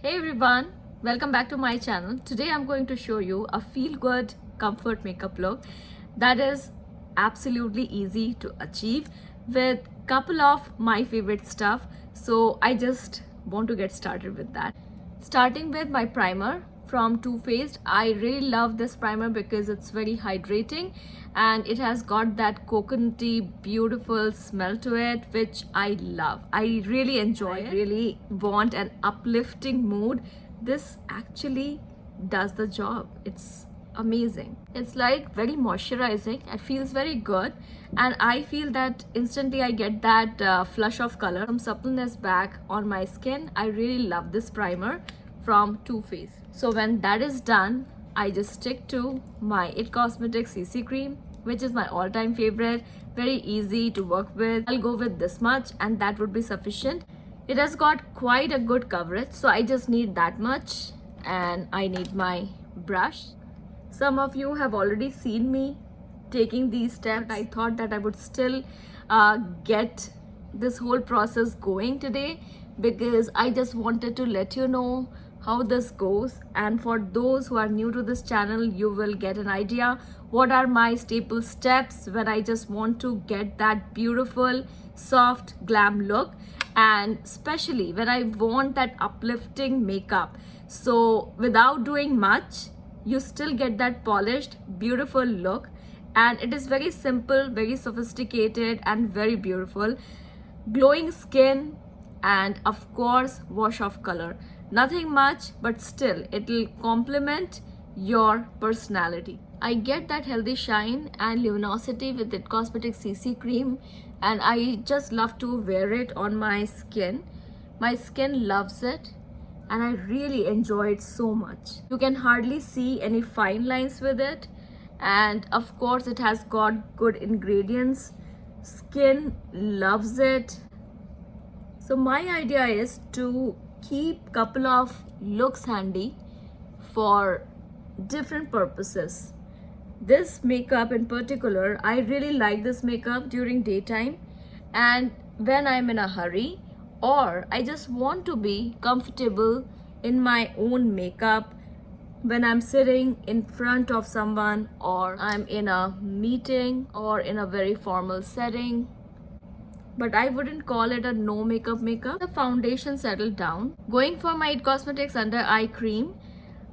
Hey everyone, welcome back to my channel. Today I'm going to show you a feel-good comfort makeup look that is absolutely easy to achieve with couple of my favorite stuff. So I just want to get started with that. Starting with my primer from Too Faced. I really love this primer because it's very hydrating and it has got that coconutty beautiful smell to it, which I love. I really enjoy it. I really want an uplifting mood. This actually does the job. It's amazing. It's like very moisturizing. It feels very good and I feel that instantly I get that flush of color, some suppleness back on my skin. I really love this primer from Too Faced. So when that is done, I just stick to my It Cosmetics CC cream, which is my all-time favorite. Very easy to work with. I'll go with this much and that would be sufficient. It has got quite a good coverage, so I just need that much and I need my brush. Some of you have already seen me taking these steps. I thought that I would still get this whole process going today because I just wanted to let you know how this goes, and for those who are new to this channel, you will get an idea what are my staple steps when I just want to get that beautiful soft glam look, and especially when I want that uplifting makeup. So without doing much, you still get that polished beautiful look, and it is very simple, very sophisticated and very beautiful. Glowing skin and of course wash off color. Nothing much, but still it will complement your personality. I get that healthy shine and luminosity with It Cosmetics CC cream, and I just love to wear it on my skin. My skin loves it and I really enjoy it so much. You can hardly see any fine lines with it, and of course it has got good ingredients. Skin loves it. So my idea is to keep couple of looks handy for different purposes. This makeup in particular, I really like this makeup during daytime and when I'm in a hurry, or I just want to be comfortable in my own makeup when I'm sitting in front of someone, or I'm in a meeting or in a very formal setting. But I wouldn't call it a no makeup. The foundation settled down. Going for my It Cosmetics Under Eye Cream.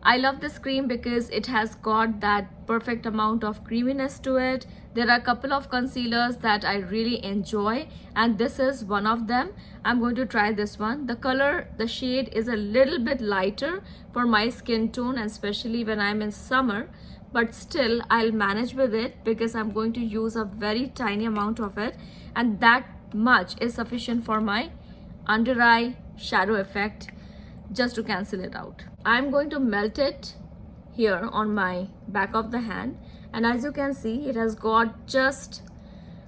I love this cream because it has got that perfect amount of creaminess to it. There are a couple of concealers that I really enjoy and this is one of them. I'm going to try this one. The color, the shade is a little bit lighter for my skin tone, especially when I'm in summer. But still I'll manage with it because I'm going to use a very tiny amount of it, and that much is sufficient for my under eye shadow effect, just to cancel it out. I'm going to melt it here on my back of the hand, and as you can see it has got just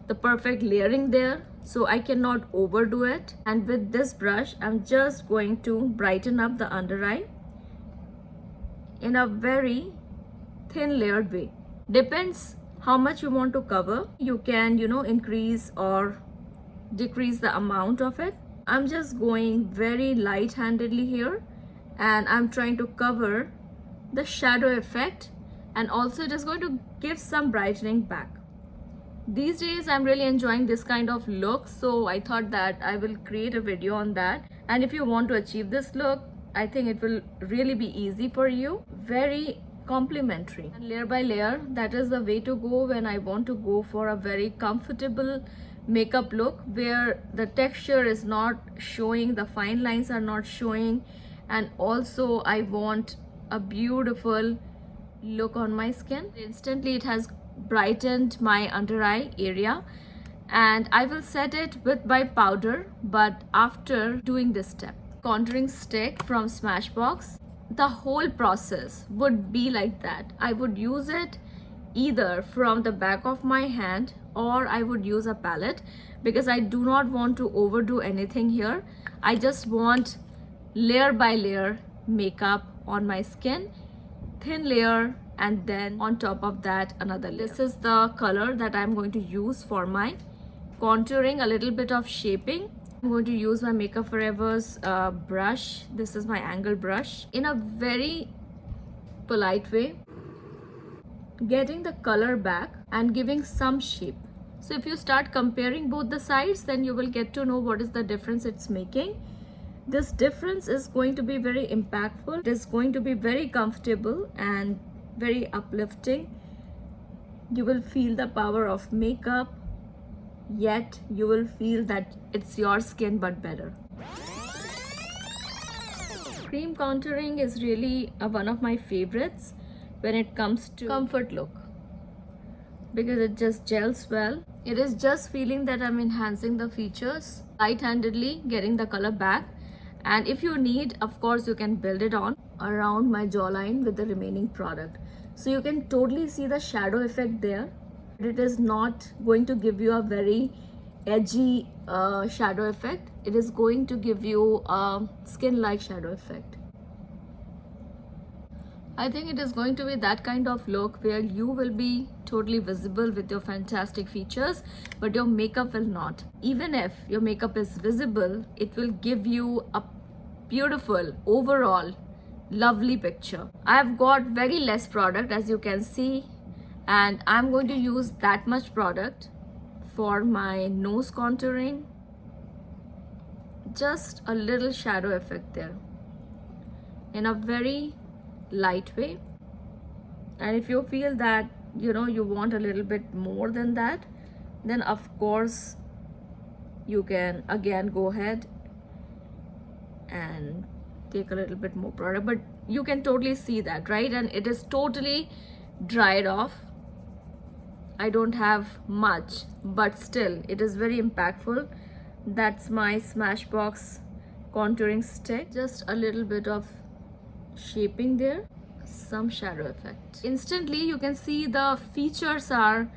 the perfect layering there, so I cannot overdo it. And with this brush I'm just going to brighten up the under eye in a very thin layered way. Depends how much you want to cover. You can increase or decrease the amount of it. I'm just going very light-handedly here and I'm trying to cover the shadow effect, and also it is going to give some brightening back. These days I'm really enjoying this kind of look, so I thought that I will create a video on that. And if you want to achieve this look, I think it will really be easy for you. Very complimentary. And layer by layer, that is the way to go when I want to go for a very comfortable makeup look where the texture is not showing, the fine lines are not showing, and also I want a beautiful look on my skin. Instantly it has brightened my under eye area, and I will set it with my powder but after doing this step. Contouring stick from Smashbox. The whole process would be like that. I would use it either from the back of my hand or I would use a palette because I do not want to overdo anything here. I just want layer by layer makeup on my skin, thin layer, and then on top of that another layer. This is the color that I'm going to use for my contouring, a little bit of shaping, I'm going to use my Makeup Forever's brush. This is my angle brush. In a very polite way, getting the color back and giving some shape. So if you start comparing both the sides, then you will get to know what is the difference it's making. This difference is going to be very impactful. It is going to be very comfortable and very uplifting. You will feel the power of makeup, yet you will feel that it's your skin but better. Cream contouring is really one of my favorites when it comes to comfort look, because it just gels well. It is just feeling that I'm enhancing the features, light-handedly getting the color back. And if you need, of course, you can build it on around my jawline with the remaining product. So you can totally see the shadow effect there. It is not going to give you a very edgy shadow effect. It is going to give you a skin-like shadow effect. I think it is going to be that kind of look where you will be totally visible with your fantastic features, but your makeup will not. Even if your makeup is visible, it will give you a beautiful, overall, lovely picture. I have got very less product, as you can see, and I'm going to use that much product for my nose contouring. Just a little shadow effect there in a very light way. And if you feel that you want a little bit more than that, then of course you can again go ahead and take a little bit more product, but you can totally see that, right? And it is totally dried off. I don't have much, but still it is very impactful. That's my Smashbox contouring stick. Just a little bit of shaping there, some shadow effect. Instantly you can see the features are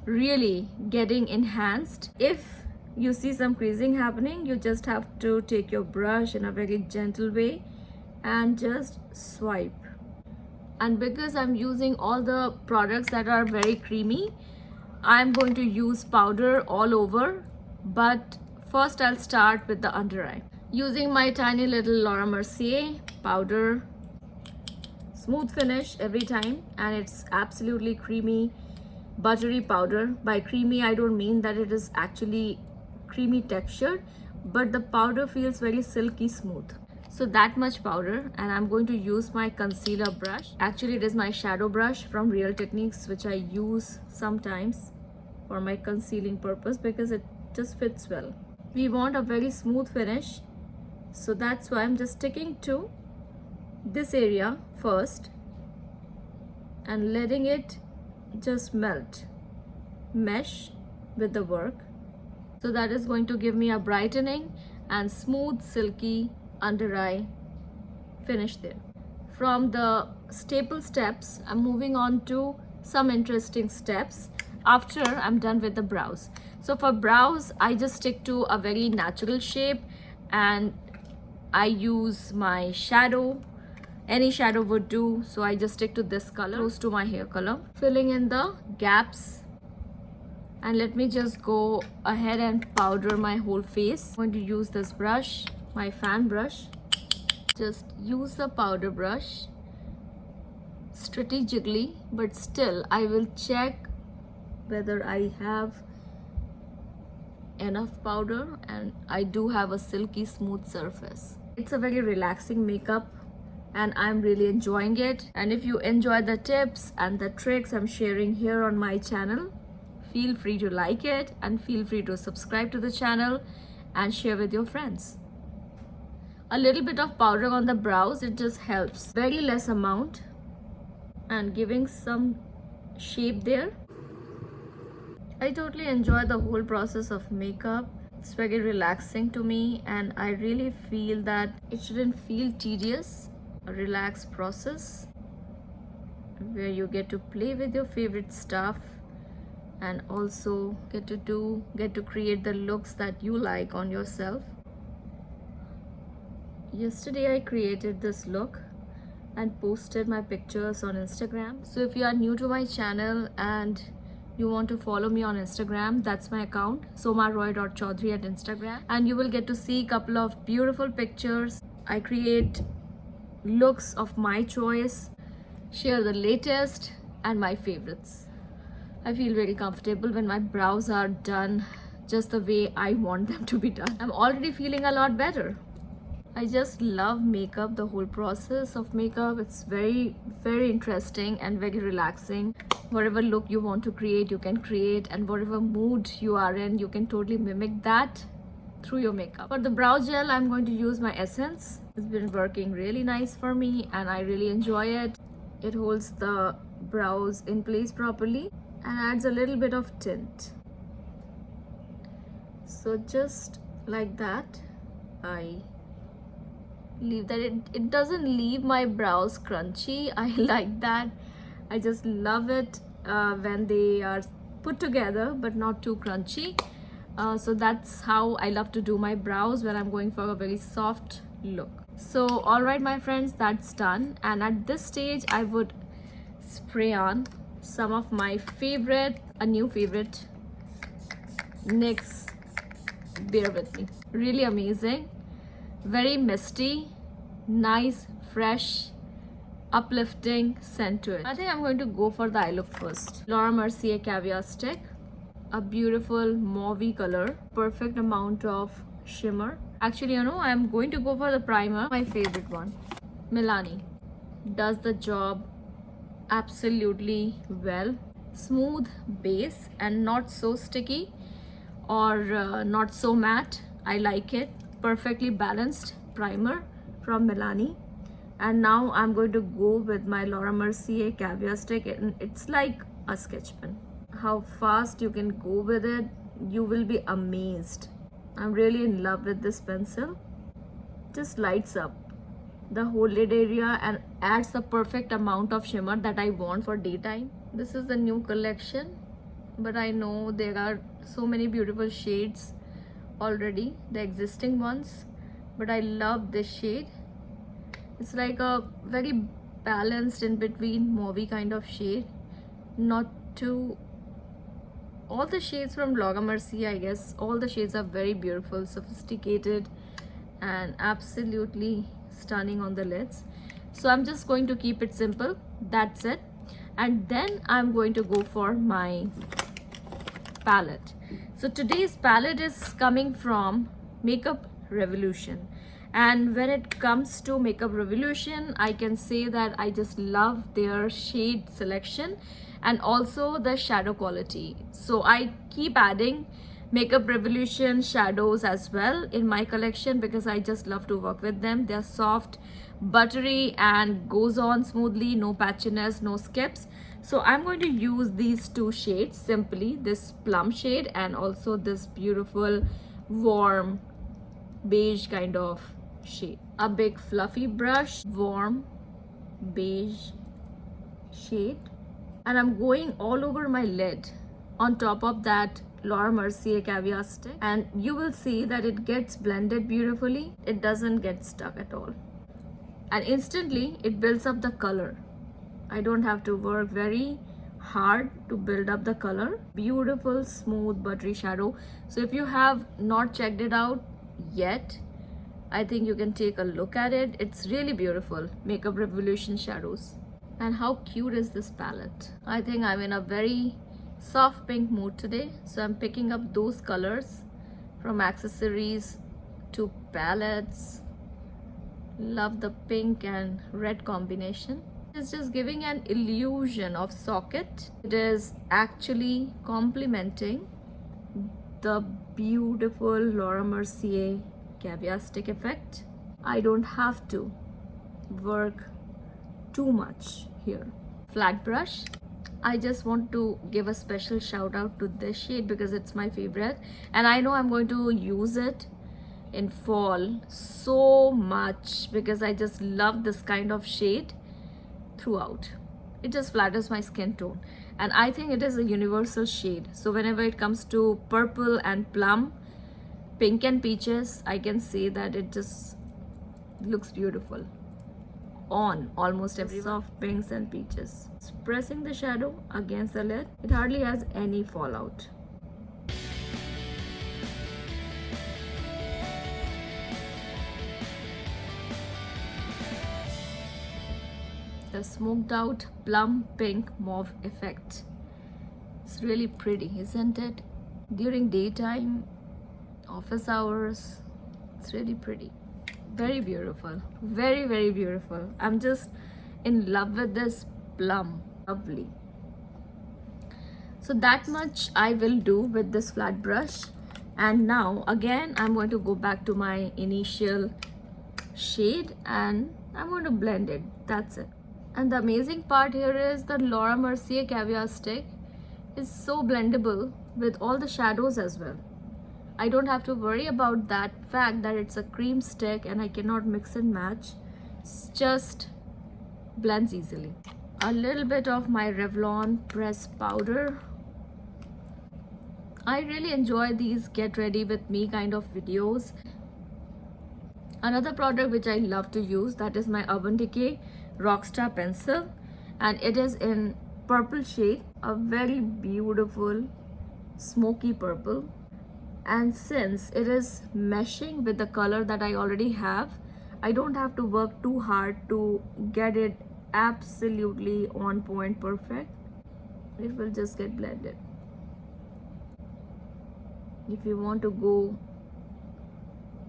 really getting enhanced. If you see some creasing happening, you just have to take your brush in a very gentle way and just swipe. And because I'm using all the products that are very creamy, I'm going to use powder all over, but first I'll start with the under eye. Using my tiny little Laura Mercier powder, smooth finish every time, and it's absolutely creamy, buttery powder. By creamy, I don't mean that it is actually creamy textured, but the powder feels very silky smooth. So that much powder, and I'm going to use my concealer brush. Actually, it is my shadow brush from Real Techniques, which I use sometimes for my concealing purpose because it just fits well. We want a very smooth finish, so that's why I'm just sticking to this area first and letting it just mesh with the work. So that is going to give me a brightening and smooth, silky under eye finish there. From the staple steps, I'm moving on to some interesting steps after I'm done with the brows. So for brows, I just stick to a very natural shape and I use my shadow. Any shadow would do, so I just stick to this color close to my hair color, filling in the gaps. And let me just go ahead and powder my whole face. I'm going to use this brush, my fan brush. Just use the powder brush strategically, but still I will check whether I have enough powder, and I do have a silky smooth surface. It's a very relaxing makeup and I'm really enjoying it. And if you enjoy the tips and the tricks I'm sharing here on my channel, feel free to like it and feel free to subscribe to the channel and share with your friends. A little bit of powder on the brows, it just helps. Very less amount and giving some shape there. I totally enjoy the whole process of makeup. It's very relaxing to me and I really feel that it shouldn't feel tedious. A relaxed process where you get to play with your favorite stuff and also get to create the looks that you like on yourself. Yesterday I created this look and posted my pictures on Instagram. So if you are new to my channel and you want to follow me on Instagram, that's my account, somaroy.chaudhary at Instagram, and you will get to see a couple of beautiful pictures. I create looks of my choice, share the latest and my favorites. I feel very comfortable when my brows are done just the way I want them to be done. I'm already feeling a lot better. I just love makeup, the whole process of makeup. It's very, very interesting and very relaxing. Whatever look you want to create, you can create, and whatever mood you are in, you can totally mimic that through your makeup. For the brow gel, I'm going to use my Essence. It's been working really nice for me and I really enjoy it. It holds the brows in place properly and adds a little bit of tint. So just like that, I leave that. It doesn't leave my brows crunchy. I like that. I just love it when they are put together but not too crunchy. So that's how I love to do my brows when I'm going for a very soft look. So alright my friends, that's done, and at this stage I would spray on some of my favorite, a new favorite, NYX Bear With Me. Really amazing, very misty, nice, fresh, uplifting scent to it. I think I'm going to go for the eye look first. Laura Mercier Caviar Stick, a beautiful mauvey color, perfect amount of shimmer. Actually, you know, I'm going to go for the primer, my favorite one. Milani does the job absolutely well. Smooth base and not so sticky or not so matte. I like it. Perfectly balanced primer from Milani. And now I'm going to go with my Laura Mercier Caviar Stick, and it's like a sketch pen. How fast you can go with it, you will be amazed. I'm really in love with this pencil. Just lights up the whole lid area and adds the perfect amount of shimmer that I want for daytime. This is the new collection, but I know there are so many beautiful shades already, the existing ones, but I love this shade. It's like a very balanced in between mauvey kind of shade, not too. All the shades from Laura Mercier, I guess, all the shades are very beautiful, sophisticated and absolutely stunning on the lids. So I'm just going to keep it simple, that's it. And then I'm going to go for my palette. So today's palette is coming from Makeup Revolution. And when it comes to Makeup Revolution, I can say that I just love their shade selection and also the shadow quality. So I keep adding Makeup Revolution shadows as well in my collection because I just love to work with them. They're soft, buttery and goes on smoothly, no patchiness, no skips. So I'm going to use these two shades simply, this plum shade and also this beautiful warm beige kind of shade. A big fluffy brush, warm beige shade, and I'm going all over my lid on top of that Laura Mercier Caviar Stick, and you will see that it gets blended beautifully. It doesn't get stuck at all, and instantly it builds up the color. I don't have to work very hard to build up the color. Beautiful smooth buttery shadow. So if you have not checked it out yet, I think you can take a look at it. It's really beautiful. Makeup Revolution shadows. And how cute is this palette? I think I'm in a very soft pink mood today, so I'm picking up those colors from accessories to palettes. Love the pink and red combination. It's just giving an illusion of socket. It is actually complementing the beautiful Laura Mercier Caviar Stick effect. I don't have to work too much here. Flat brush. I just want to give a special shout out to this shade because it's my favorite, and I know I'm going to use it in fall so much because I just love this kind of shade throughout. It just flatters my skin tone, and I think it is a universal shade. So whenever it comes to purple and plum, pink and peaches, I can say that it just looks beautiful. on almost every soft pinks and peaches. Pressing the shadow against the lid, it hardly has any fallout. The smoked out plum pink mauve effect. It's really pretty, isn't it? During daytime, office hours, it's really pretty. Very beautiful. Very, very beautiful. I'm just in love with this plum. Lovely. So that much I will do with this flat brush. And now again, I'm going to go back to my initial shade and I'm going to blend it. That's it. And the amazing part here is the Laura Mercier Caviar Stick is so blendable with all the shadows as well. I don't have to worry about that fact that it's a cream stick and I cannot mix and match. It's just blends easily. A little bit of my Revlon press powder. I really enjoy these get ready with me kind of videos. Another product which I love to use, that is my Urban Decay Rockstar pencil, and it is in purple shade, a very beautiful smoky purple. And since it is meshing with the color that I already have, I don't have to work too hard to get it absolutely on point perfect. It will just get blended. If you want to go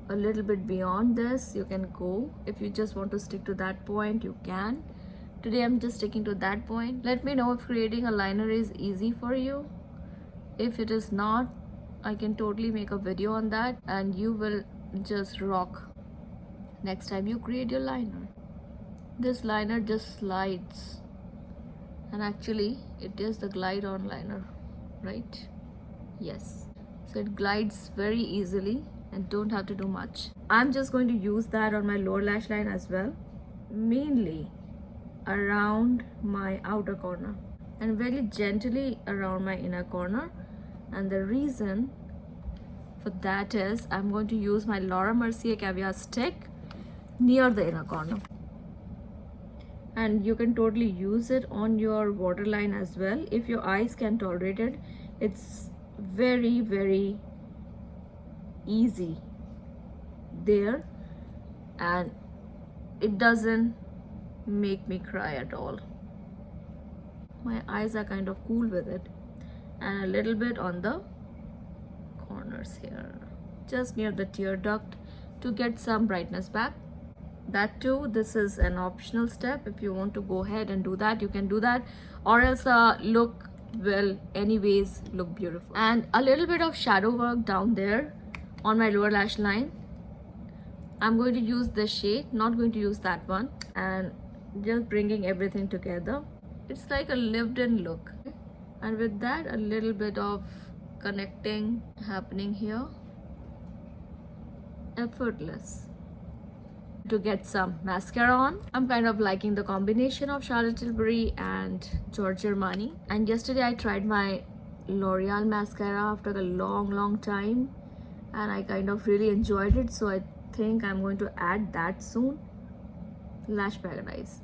a little bit beyond this, you can go. If you just want to stick to that point, you can. Today I'm just sticking to that point. Let me know if creating a liner is easy for you. If it is not, I can totally make a video on that and you will just rock next time you create your liner. This liner just slides, and actually it is the glide on liner, right? Yes, so it glides very easily and don't have to do much. I'm just going to use that on my lower lash line as well, mainly around my outer corner and very gently around my inner corner. And the reason for that is I'm going to use my Laura Mercier Caviar Stick near the inner corner. And you can totally use it on your waterline as well if your eyes can tolerate it. It's very, very easy there and it doesn't make me cry at all. My eyes are kind of cool with it. And a little bit on the corners here, just near the tear duct, to get some brightness back. That too, this is an optional step. If you want to go ahead and do that, you can do that, or else the look will anyways look beautiful. And a little bit of shadow work down there on my lower lash line. I'm going to use this shade, not going to use that one, and just bringing everything together. It's like a lived-in look. And with that, a little bit of connecting happening here. Effortless. To get some mascara on, I'm kind of liking the combination of Charlotte Tilbury and Giorgio Armani. And yesterday I tried my L'Oreal mascara after a long time, and I kind of really enjoyed it, so I think I'm going to add that soon. Lash Paradise.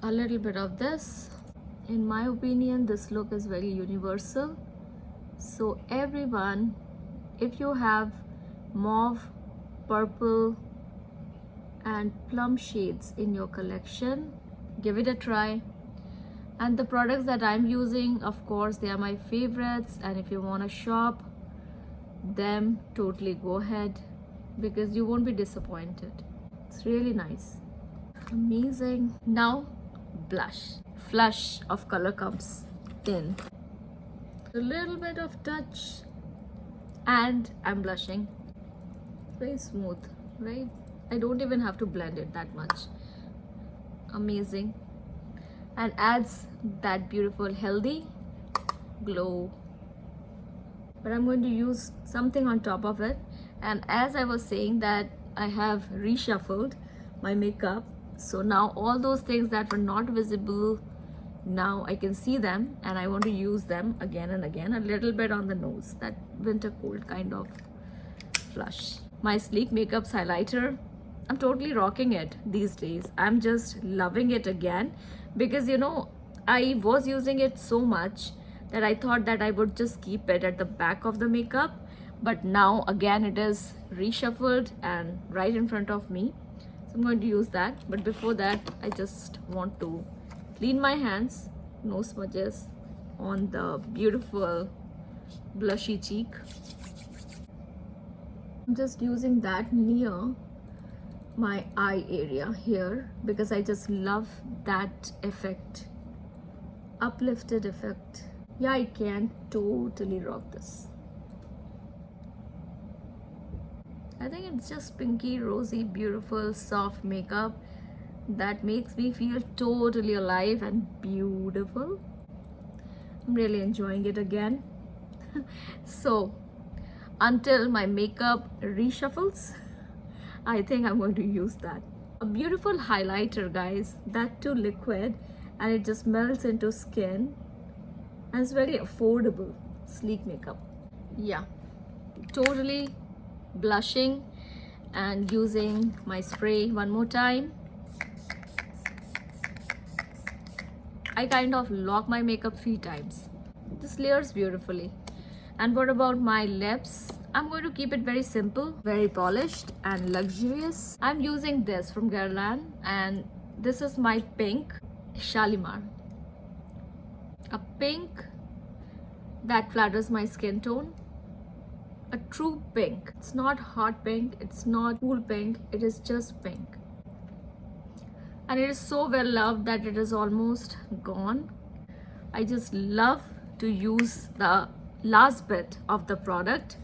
A little bit of this. In my opinion, this look is very universal. So everyone, if you have mauve, purple and plum shades in your collection, give it a try. And the products that I'm using, of course, they are my favorites, and if you want to shop them, totally go ahead because you won't be disappointed. It's really nice. Amazing. Now blush. Flush of color comes in. A little bit of touch and I'm blushing. Very smooth, right? I don't even have to blend it that much. Amazing. And adds that beautiful healthy glow. But I'm going to use something on top of it. And as I was saying that I have reshuffled my makeup, so now all those things that were not visible, now I can see them and I want to use them again and again. A little bit on the nose, that winter cold kind of flush. My Sleek Makeup's highlighter, I'm totally rocking it these days. I'm just loving it again because I was using it so much that I thought that I would just keep it at the back of the makeup, but now again it is reshuffled and right in front of me. So I'm going to use that, but before that I just want to clean my hands, no smudges on the beautiful blushy cheek. I'm just using that near my eye area here because I just love that effect, uplifted effect. Yeah, I can totally rock this. I think it's just pinky, rosy, beautiful, soft makeup that makes me feel totally alive and beautiful. I'm really enjoying it again. So until my makeup reshuffles, I think I'm going to use that. A beautiful highlighter, guys, that too liquid, and it just melts into skin and it's very affordable, sleek makeup. Yeah, totally blushing and using my spray one more time. I kind of lock my makeup 3 times. This layers beautifully. And what about my lips? I'm going to keep it very simple, very polished and luxurious. I'm using this from Guerlain, and this is my pink Shalimar. A pink that flatters my skin tone. A true pink. It's not hot pink, it's not cool pink, it is just pink. And it is so well loved that it is almost gone. I just love to use the last bit of the product,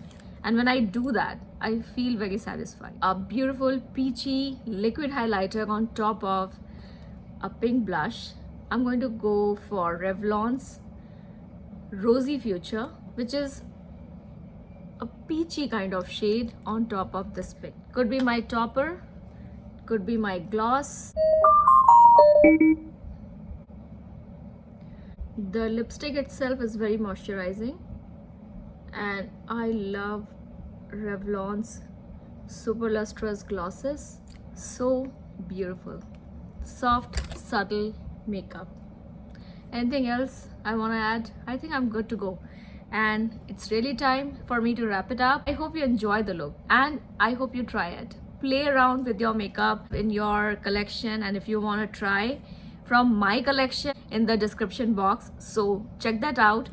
and when I do that I feel very satisfied. A beautiful peachy liquid highlighter on top of a pink blush. I'm going to go for Revlon's Rosy Future, which is a peachy kind of shade on top of this pink. Could be my topper, could be my gloss. The lipstick itself is very moisturizing, and I love Revlon's Super Lustrous glosses. So beautiful, soft, subtle makeup. Anything else I want to add? I think I'm good to go, and it's really time for me to wrap it up. I hope you enjoy the look, and I hope you try it. Play around with your makeup in your collection, and if you want to try from my collection in the description box, so check that out.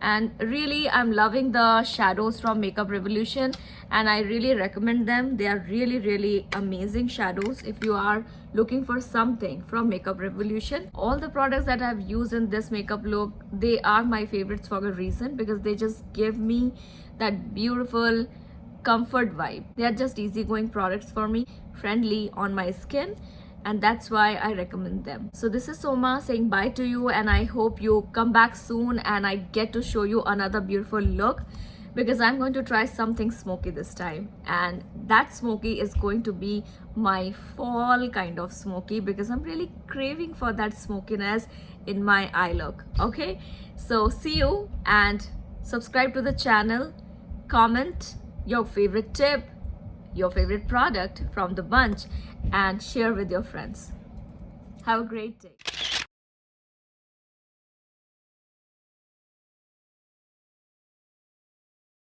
And really, I'm loving the shadows from Makeup Revolution, and I really recommend them. They are really amazing shadows if you are looking for something from Makeup Revolution. All the products that I've used in this makeup look, they are my favorites for a reason, because they just give me that beautiful comfort vibe. They are just easygoing products for me, friendly on my skin, and that's why I recommend them. So this is Soma saying bye to you, and I hope you come back soon and I get to show you another beautiful look, because I'm going to try something smoky this time, and that smoky is going to be my fall kind of smoky, because I'm really craving for that smokiness in my eye look. Okay, so see you, and subscribe to the channel, comment your favorite tip, your favorite product from the bunch, and share with your friends. Have a great day.